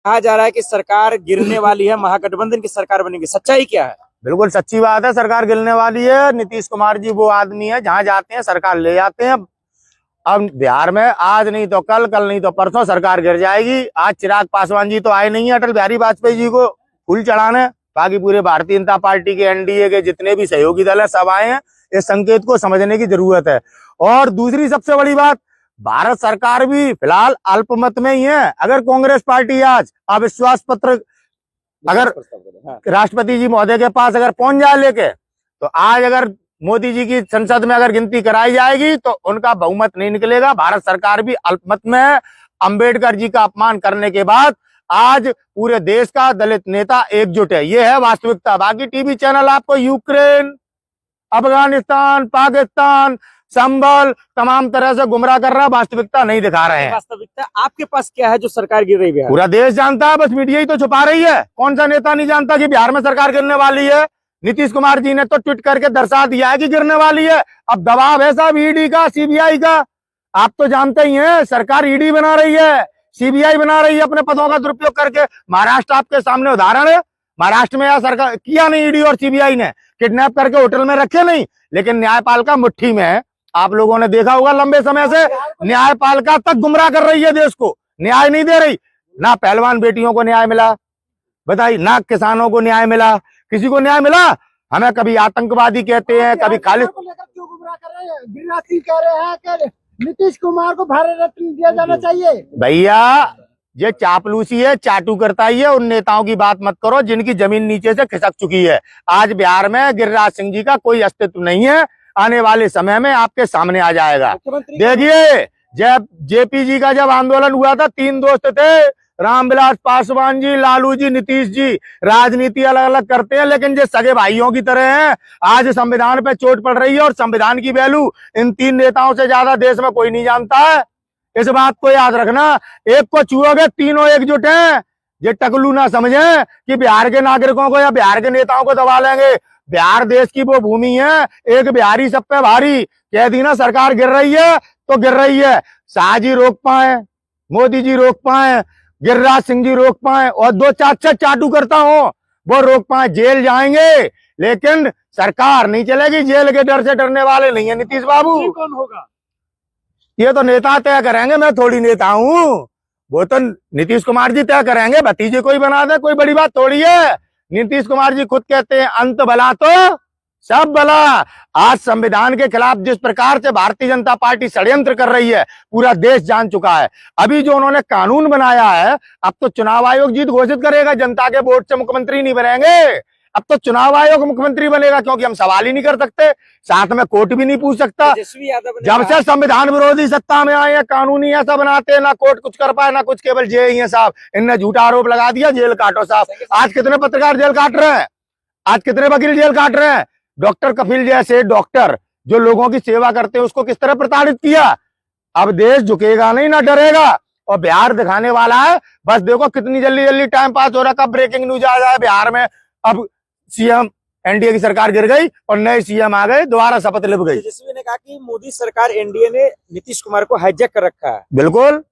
कहा जा रहा है कि सरकार गिरने वाली है, महागठबंधन की सरकार बनेगी, सच्चाई क्या है? बिल्कुल सच्ची बात है, सरकार गिरने वाली है। नीतीश कुमार जी वो आदमी है, जहां जाते हैं सरकार ले जाते हैं। अब बिहार में आज नहीं तो कल, कल नहीं तो परसों सरकार गिर जाएगी। आज चिराग पासवान जी तो आए नहीं है अटल बिहारी वाजपेयी जी को फूल चढ़ाने, बाकी पूरे भारतीय जनता पार्टी के एनडीए के जितने भी सहयोगी दल है सब आए हैं। इस संकेत को समझने की जरूरत है। और दूसरी सबसे बड़ी बात, भारत सरकार भी फिलहाल अल्पमत में ही है। अगर कांग्रेस पार्टी आज अविश्वास पत्र अगर राष्ट्रपति जी महोदय के पास अगर पहुंच जाए लेके, तो आज अगर मोदी जी की संसद में अगर गिनती कराई जाएगी तो उनका बहुमत नहीं निकलेगा। भारत सरकार भी अल्पमत में है। अंबेडकर जी का अपमान करने के बाद आज पूरे देश का दलित नेता एकजुट है, ये है वास्तविकता। बाकी टीवी चैनल आपको यूक्रेन, अफगानिस्तान, पाकिस्तान, संभल तमाम तरह से गुमराह कर रहा है, वास्तविकता नहीं दिखा रहे हैं। वास्तविकता आपके पास क्या है जो सरकार गिर रही है? पूरा देश जानता है, बस मीडिया ही तो छुपा रही है। कौन सा नेता नहीं जानता कि बिहार में सरकार गिरने वाली है? नीतीश कुमार जी ने तो ट्वीट करके दर्शा दिया है कि गिरने वाली है। अब दबाव है साहब ईडी का, सीबीआई का। आप तो जानते ही हैं, सरकार ईडी बना रही है, सीबीआई बना रही है अपने पदों का दुरुपयोग करके। महाराष्ट्र आपके सामने उदाहरण है। महाराष्ट्र में यह सरकार किया नहीं, ईडी और सीबीआई ने किडनैप करके होटल में रखे नहीं, लेकिन न्यायपालिका मुट्ठी में है। आप लोगों ने देखा होगा लंबे समय से न्यायपालिका तक गुमराह कर रही है देश को, न्याय नहीं दे रही। ना पहलवान बेटियों को न्याय मिला, बताइए, ना किसानों को न्याय मिला, किसी को न्याय मिला? हमें कभी आतंकवादी कहते हैं, कभी खालिद क्यों गुमराह कर रहे हैं? गिरिराज सिंह कह रहे हैं कि नीतीश कुमार को भारत रत्न दिया जाना चाहिए। भैया ये चापलूसी है, चाटू करता ही है। उन नेताओं की बात मत करो जिनकी जमीन नीचे से खिसक चुकी है। आज बिहार में गिरिराज सिंह जी का कोई अस्तित्व नहीं है। आने वाले समय में आपके सामने आ जाएगा। देखिए, जब जेपी जी का जब आंदोलन हुआ था, 3 दोस्त थे, रामविलास पासवान जी, लालू जी, नीतीश जी। राजनीति अलग अलग करते हैं लेकिन ये सगे भाइयों की तरह हैं। आज संविधान पे चोट पड़ रही है और संविधान की वैल्यू इन 3 नेताओं से ज्यादा देश में कोई नहीं जानता है। इस बात को याद रखना। एक को छुओगे, तीनों एकजुट हैं। ये टकलू ना समझे कि बिहार के नागरिकों को या बिहार के नेताओं को दबा लेंगे। बिहार देश की वो भूमि है, एक बिहारी सब पे भारी। कह दी ना सरकार गिर रही है तो गिर रही है। शाह जी रोक पाए, मोदी जी रोक पाए, गिरिराज सिंह जी रोक पाए, और 2 4 चाटू करता हो वो रोक पाए, जेल जाएंगे, लेकिन सरकार नहीं चलेगी। जेल के डर से डरने वाले नहीं है नीतीश बाबू। कौन होगा ये तो नेता तय करेंगे, मैं थोड़ी नेता हूँ। वो तो नीतीश कुमार जी तय करेंगे, भतीजे कोई बना दे, कोई बड़ी बात थोड़ी है। नीतीश कुमार जी खुद कहते हैं अंत भला तो सब भला। आज संविधान के खिलाफ जिस प्रकार से भारतीय जनता पार्टी षड्यंत्र कर रही है, पूरा देश जान चुका है। अभी जो उन्होंने कानून बनाया है, अब तो चुनाव आयोग जीत घोषित करेगा, जनता के वोट से मुख्यमंत्री नहीं बनेंगे। अब तो चुनाव आयोग मुख्यमंत्री बनेगा, क्योंकि हम सवाल ही नहीं कर सकते, साथ में कोर्ट भी नहीं पूछ सकता। जब से संविधान विरोधी सत्ता में आए हैं, कानूनी ऐसा बनाते हैं, ना कोर्ट कुछ कर पाए ना कुछ, केवल जेल ही है साहब। इनने झूठा आरोप लगा दिया, जेल काटो साहब। आज कितने पत्रकार जेल काट रहे हैं, आज कितने वकील जेल काट रहे हैं। डॉक्टर कपिल जैसे डॉक्टर जो लोगों की सेवा करते हैं, उसको किस तरह प्रताड़ित किया। अब देश झुकेगा नहीं, ना डरेगा। और बिहार दिखाने वाला है, बस देखो कितनी जल्दी जल्दी टाइम पास हो रहा है। कब ब्रेकिंग न्यूज आ जाए बिहार में। अब सीएम, एनडीए की सरकार गिर गई और नए सीएम आ गए, दोबारा शपथ लिप गई। तेजस्वी ने कहा कि मोदी सरकार, एनडीए ने नीतीश कुमार को हाईजैक कर रखा है। बिल्कुल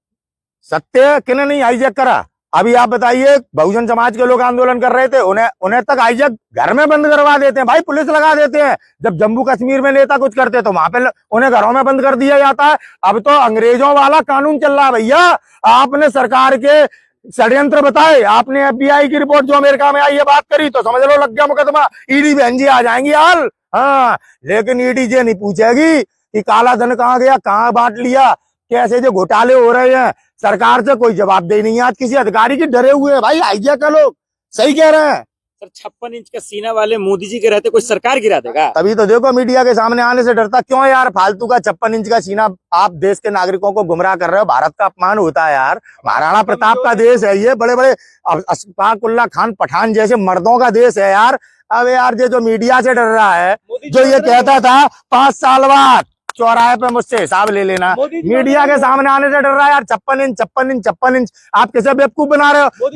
सत्य है, किन्हें नहीं हाईजैक करा। अभी आप बताइए, बहुजन समाज के लोग आंदोलन कर रहे थे, उन्हें तक हाईजैक घर में बंद करवा देते हैं भाई, पुलिस लगा देते हैं। जब जम्मू कश्मीर में नेता कुछ करते तो वहां पे उन्हें घरों में बंद कर दिया जाता है। अब तो अंग्रेजों वाला कानून चल रहा है भैया। आपने सरकार के षड्यंत्र बताए, आपने एफबीआई की रिपोर्ट जो अमेरिका में आई है बात करी, तो समझ लो लग गया मुकदमा। ईडी बहन जी आ जाएंगी हाल। हाँ, लेकिन ईडी ये नहीं पूछेगी कि काला धन कहाँ गया, कहाँ बांट लिया, कैसे जो घोटाले हो रहे हैं। सरकार से कोई जवाबदेही नहीं है आज किसी अधिकारी की, डरे हुए हैं भाई हाईजैक का लोग। सही कह रहे हैं सर। 56 इंच का सीना वाले मोदी जी के रहते कोई सरकार गिरा देगा? तभी तो देखो मीडिया के सामने आने से डरता क्यों यार। फालतू का 56 इंच का सीना, आप देश के नागरिकों को गुमराह कर रहे हो। भारत का अपमान होता है यार। महाराणा प्रताप का देश है ये, बड़े बड़े अशफाक उल्ला खान पठान जैसे मर्दों का देश है यार। अब यार ये जो मीडिया से डर रहा है, जो ये कहता था 5 साल बाद चौराहे पे मुझसे हिसाब ले लेना, मीडिया के सामने आने से डर रहा है यार। 56 इंच आप किसे बेवकूफ बना रहे हो।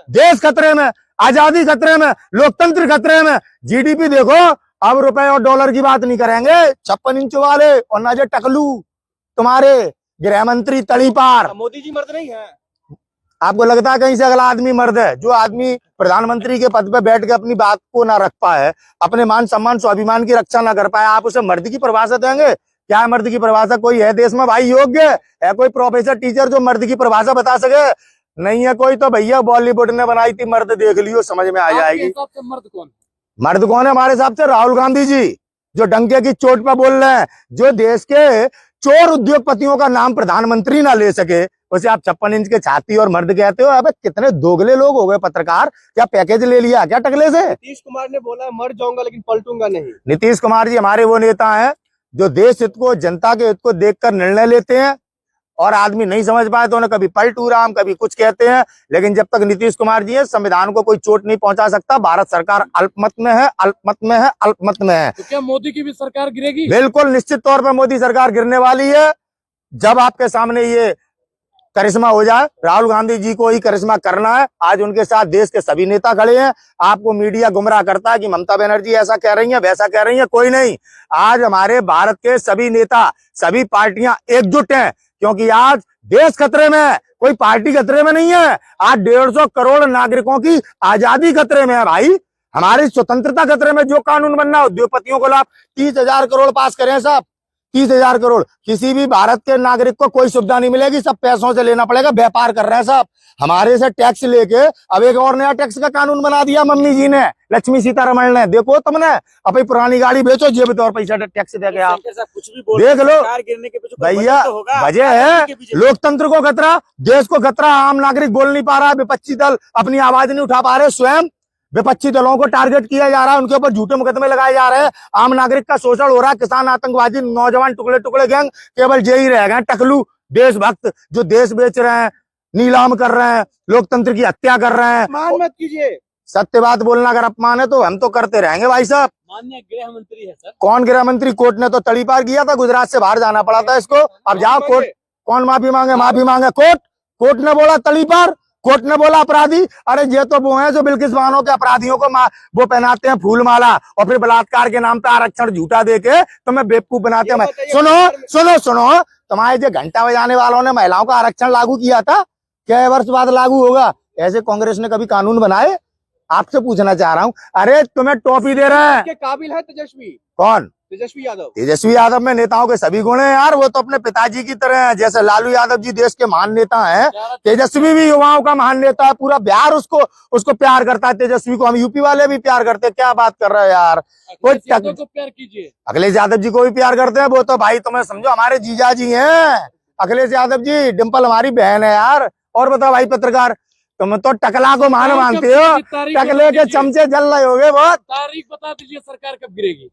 देश खतरे में, आजादी खतरे में, लोकतंत्र खतरे में। जीडीपी देखो, अब रुपए और डॉलर की बात नहीं करेंगे 56 इंच वाले, और ना जो टकलू तुम्हारे गृह मंत्री तड़ी पार। मोदी जी मर्द नहीं है, आपको लगता है कहीं से अगला आदमी मर्द है? जो आदमी प्रधानमंत्री के पद पे बैठ के अपनी बात को ना रख पाए, अपने मान सम्मान स्वाभिमान की रक्षा ना कर पाए, आप उसे मर्द की परिभाषा देंगे? क्या है मर्द की परिभाषा? कोई है देश में भाई योग्य? है कोई प्रोफेसर टीचर जो मर्द की परिभाषा बता सके? नहीं है कोई। तो भैया बॉलीवुड ने बनाई थी मर्द, देख लियो, समझ में आ जाएगी। हिसाब से मर्द कौन? मर्द कौन है हमारे हिसाब से? राहुल गांधी जी, जो डंके की चोट पर बोल रहे हैं, जो देश के चोर उद्योगपतियों का नाम प्रधानमंत्री ना ले सके, उसे आप 56 इंच के छाती और मर्द कहते हो? अबे कितने दोगले लोग हो गए पत्रकार। क्या पैकेज ले लिया क्या टकले से? नीतीश कुमार ने बोला मर जाऊंगा लेकिन पलटूंगा नहीं। नीतीश कुमार जी हमारे वो नेता हैं जो देश हित को, जनता के हित को देखकर निर्णय लेते हैं, और आदमी नहीं समझ पाए तो उन्हें कभी पलटू राम, कभी कुछ कहते हैं। लेकिन जब तक नीतीश कुमार जी है, संविधान को कोई चोट नहीं पहुंचा सकता। भारत सरकार अल्पमत में है, अल्पमत में है, अल्पमत में है। तो क्या मोदी की भी सरकार गिरेगी? बिल्कुल निश्चित तौर पर मोदी सरकार गिरने वाली है। जब आपके सामने ये करिश्मा हो जाए, राहुल गांधी जी को ही करिश्मा करना है। आज उनके साथ देश के सभी नेता खड़े हैं। आपको मीडिया गुमराह करता है कि ममता बनर्जी ऐसा कह रही है, वैसा कह रही है। कोई नहीं, आज हमारे भारत के सभी नेता, सभी पार्टियां एकजुट हैं, क्योंकि आज देश खतरे में है, कोई पार्टी खतरे में नहीं है। आज 150 करोड़ नागरिकों की आजादी खतरे में है भाई, हमारी स्वतंत्रता खतरे में। जो कानून बनना उद्योगपतियों को लाभ, 30,000 करोड़ पास करें साहब, 30,000 करोड़। किसी भी भारत के नागरिक को कोई सुविधा नहीं मिलेगी, सब पैसों से लेना पड़ेगा। व्यापार कर रहे हैं साहब, हमारे से टैक्स लेके अब एक और नया टैक्स का कानून बना दिया मम्मी जी ने, लक्ष्मी सीतारमण ने। देखो तुमने अपनी पुरानी गाड़ी बेचो, जेब तौर पैसा टैक्स दे के आप कुछ भी बोल देख लो सरकार गिरने के पीछे कोई भैया। वजह तो होगा। वजह है लोकतंत्र को खतरा, देश को खतरा। आम नागरिक बोल नहीं पा रहा, विपक्षी दल अपनी आवाज नहीं उठा पा रहे, स्वयं विपक्षी दलों को टारगेट किया जा रहा है, उनके ऊपर झूठे मुकदमे लगाए जा रहे हैं। आम नागरिक का शोषण हो रहा है, किसान आतंकवादी, नौजवान टुकड़े टुकड़े गैंग केवल यही रह गए टकलू देशभक्त, जो देश बेच रहे हैं, नीलाम कर रहे हैं, लोकतंत्र की हत्या कर रहे हैं। मान मत कीजिए। सत्य बात बोलना अगर अपमान है तो हम तो करते रहेंगे भाई साहब। माननीय गृह मंत्री है सर। कौन गृह मंत्री? कोर्ट ने तो तड़ी पार किया था, गुजरात से बाहर जाना पड़ा था इसको। अब जाओ कोर्ट, कौन माफी मांगे? माफी मांगे कोर्ट। कोर्ट ने बोला तड़ी पार, कोर्ट ने बोला अपराधी। अरे ये तो वो है जो बिल्किस बानो के अपराधियों को वो पहनाते हैं फूल माला, और फिर बलात्कार के नाम पे आरक्षण झूठा देके तुम्हें बेवकूफ बनाते हैं। सुनो सुनो सुनो, तुम्हारे जो घंटा बजाने वालों ने महिलाओं का आरक्षण लागू किया था, क्या वर्ष बाद लागू होगा? ऐसे कांग्रेस ने कभी कानून बनाए? आपसे पूछना चाह रहा हूँ। अरे तुम्हें टॉफी दे रहे हैं। के काबिल है तेजस्वी? कौन? तेजस्वी यादव। तेजस्वी यादव में नेताओं के सभी गुण हैं यार, वो तो अपने पिताजी की तरह हैं। जैसे लालू यादव जी देश के महान नेता हैं, तेजस्वी भी युवाओं का महान नेता है। पूरा बिहार उसको प्यार करता है, तेजस्वी को। हम यूपी वाले भी प्यार करते हैं। क्या बात कर रहे हो यार? अखिलेश यादव को प्यार कीजिए। अखिलेश यादव जी को भी प्यार करते हैं। वो तो भाई तुम्हें समझो हमारे जीजा जी हैं अखिलेश यादव जी। डिम्पल हमारी बहन है यार। और बताओ भाई पत्रकार, तुम तो टकला को मान मानते हो, टकले के चमचे जल रहे होगे बहुत। तारीख बता दीजिए, सरकार कब गिरेगी?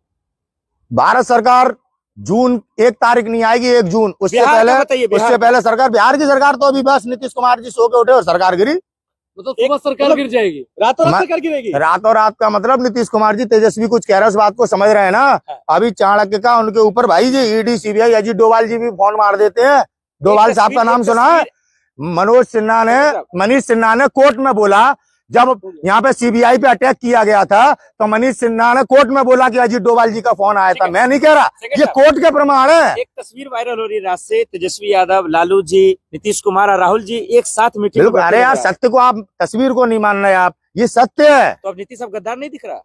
भारत सरकार जून 1 तारीख नहीं आएगी, 1 जून। उससे पहले सरकार, बिहार की सरकार तो अभी बस नीतीश कुमार जी सो के उठे और सरकार गिरी। मतलब सुबह सरकार गिर जाएगी, रातों रात सरकार गिरेगी। रातों रात का मतलब नीतीश कुमार जी, तेजस्वी कुछ कह रहे हैं, उस बात को समझ रहे हैं ना। अभी चाणक्य का उनके ऊपर भाई जी ईडी सीबीआई अजीत डोभाल जी भी फोन मार देते हैं। डोभाल साहब का नाम सुना है? मनीष सिन्हा ने कोर्ट में बोला, जब यहाँ पे सीबीआई पे अटैक किया गया था तो मनीष सिन्हा ने कोर्ट में बोला कि अजीत डोभाल जी का फोन आया था। मैं नहीं कह रहा, ये कोर्ट के प्रमाण है। एक तस्वीर वायरल हो रही है रात से, तेजस्वी यादव, लालू जी, नीतीश कुमार और राहुल जी एक साथ मीटिंग। अरे यार सत्य को आप, तस्वीर को नहीं मान रहे आप, ये सत्य है। तो अब नीतीश अब गद्दार नहीं दिख रहा?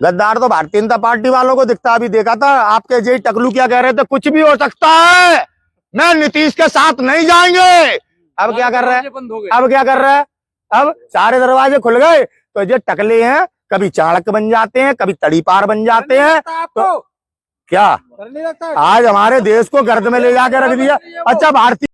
गद्दार तो भारतीय जनता पार्टी वालों को दिखता। अभी देखा था आपके जय टकलू क्या कह रहे थे, कुछ भी हो सकता है, मैं नीतीश के साथ नहीं जाएंगे। अब क्या कर रहे हैं? अब क्या कर रहे हैं? अब सारे दरवाजे खुल गए। तो ये टकले हैं, कभी चाणक्य बन जाते हैं, कभी तड़ीपार बन जाते हैं। तो क्या आज हमारे देश को गर्द में ले जाकर रख दिया। अच्छा भारतीय